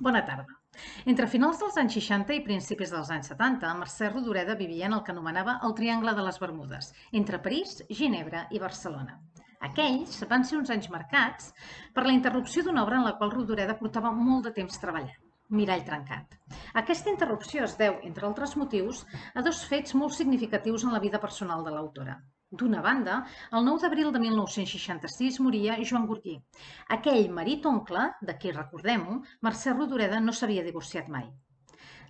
Bona tarda. Entre finals dels anys 60 i principis dels anys 70, Mercè Rodoreda vivia en el que anomenava el Triangle de les Bermudes, entre París, Ginebra i Barcelona. Aquells van ser uns anys marcats per la interrupció d'una obra en la qual Rodoreda portava molt de temps treballant, Mirall trencat. Aquesta interrupció es deu, entre altres motius, a dos fets molt significatius en la vida personal de l'autora. D'una banda, el 9 d'abril de 1966 moria Joan Gorguí, aquell marit-oncle, de qui, recordem-ho, Mercè Rodoreda no s'havia divorciat mai.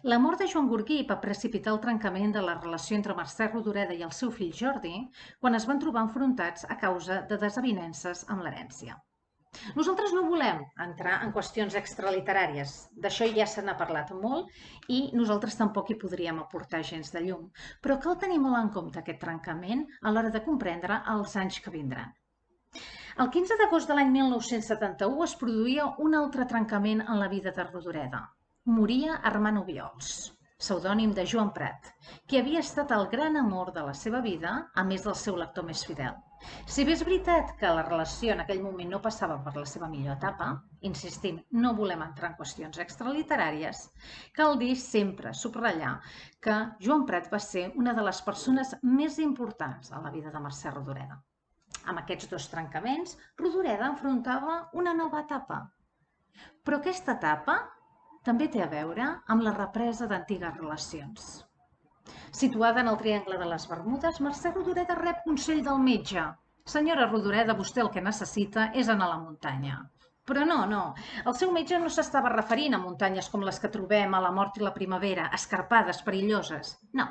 La mort de Joan Gorguí va precipitar el trencament de la relació entre Mercè Rodoreda i el seu fill Jordi quan es van trobar enfrontats a causa de desavinences amb l'herència. Nosaltres no volem entrar en qüestions extraliteràries, d'això ja se n'ha parlat molt i nosaltres tampoc hi podríem aportar gens de llum, però cal tenir molt en compte aquest trencament a l'hora de comprendre els anys que vindran. El 15 d'agost de l'any 1971 es produïa un altre trencament en la vida de Rodoreda. Moria Armand Obiols, pseudònim de Joan Prat, que havia estat el gran amor de la seva vida, a més del seu lector més fidel. Si bé és veritat que la relació en aquell moment no passava per la seva millor etapa, insistim, no volem entrar en qüestions extraliteràries, cal dir sempre, subratllar, que Joan Prat va ser una de les persones més importants a la vida de Mercè Rodoreda. Amb aquests dos trencaments, Rodoreda enfrontava una nova etapa. Però aquesta etapa també té a veure amb la represa d'antigues relacions. Situada en el Triangle de les Bermudes, Mercè Rodoreda rep consell del metge. Senyora Rodoreda, vostè el que necessita és anar a la muntanya. Però no, el seu metge no s'estava referint a muntanyes com les que trobem a la Mort i la Primavera, escarpades, perilloses. No,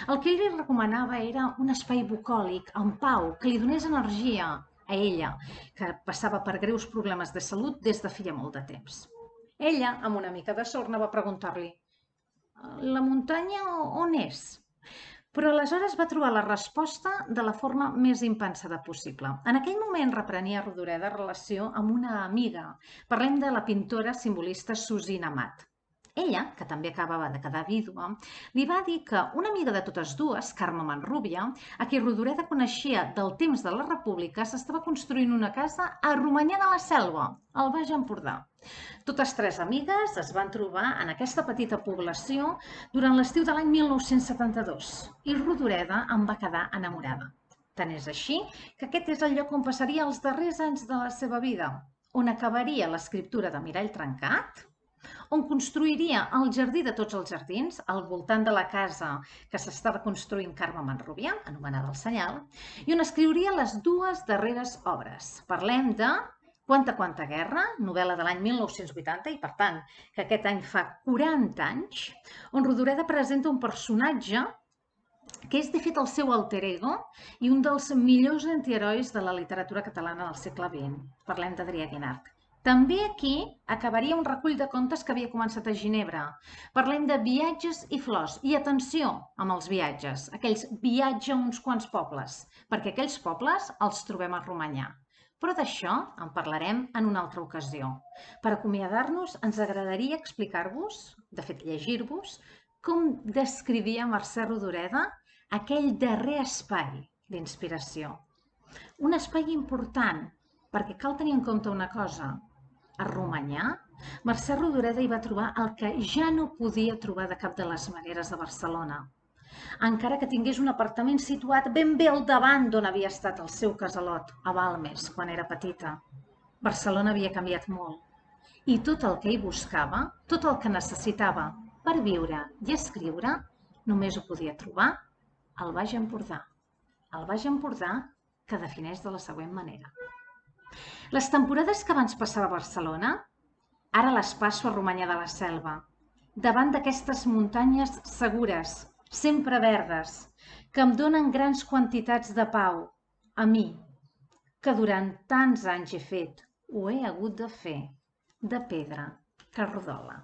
el que ell li recomanava era un espai bucòlic, en pau, que li donés energia a ella, que passava per greus problemes de salut des de feia molt de temps. Ella, amb una mica de sorna, va preguntar-li: «La muntanya on és?» Però aleshores va trobar la resposta de la forma més impensada possible. En aquell moment reprenia Rodoreda relació amb una amiga. Parlem de la pintora simbolista Susina Mat. Ella, que també acabava de quedar vídua, li va dir que una amiga de totes dues, Carme Manrubia, a qui Rodoreda coneixia del temps de la República, s'estava construint una casa a Romanyà de la Selva, al Baix Empordà. Totes tres amigues es van trobar en aquesta petita població durant l'estiu de l'any 1972 i Rodoreda en va quedar enamorada. Tant és així que aquest és el lloc on passaria els darrers anys de la seva vida, on acabaria l'escriptura de Mirall trencat, on construiria el jardí de tots els jardins, al voltant de la casa que s'estava construint Carme Manrubia, anomenada El Senyal, i on escriuria les dues darreres obres. Parlem de Quanta guerra, novel·la de l'any 1980, i per tant, que aquest any fa 40 anys, on Rodoreda presenta un personatge que és de fet el seu alter ego i un dels millors antiherois de la literatura catalana del segle XX. Parlem d'Adrià Guinart. També aquí acabaria un recull de contes que havia començat a Ginebra. Parlem de viatges i flors. I atenció amb els viatges, aquells viatge a uns quants pobles, perquè aquells pobles els trobem a Romanyà. Però d'això en parlarem en una altra ocasió. Per acomiadar-nos, ens agradaria explicar-vos, de fet llegir-vos, com descrivia Mercè Rodoreda aquell darrer espai d'inspiració. Un espai important, perquè cal tenir en compte una cosa. A Romanyà, Mercè Rodoreda hi va trobar el que ja no podia trobar de cap de les maneres a Barcelona. Encara que tingués un apartament situat ben bé al davant d'on havia estat el seu casalot, a Balmes, quan era petita. Barcelona havia canviat molt. I tot el que hi buscava, tot el que necessitava per viure i escriure, només ho podia trobar al Baix Empordà. El Baix Empordà que defineix de la següent manera. Les temporades que abans passava a Barcelona, ara les passo a Romanyà de la Selva, davant d'aquestes muntanyes segures, sempre verdes, que em donen grans quantitats de pau, a mi, que durant tants anys he fet, ho he hagut de fer, de pedra que rodola.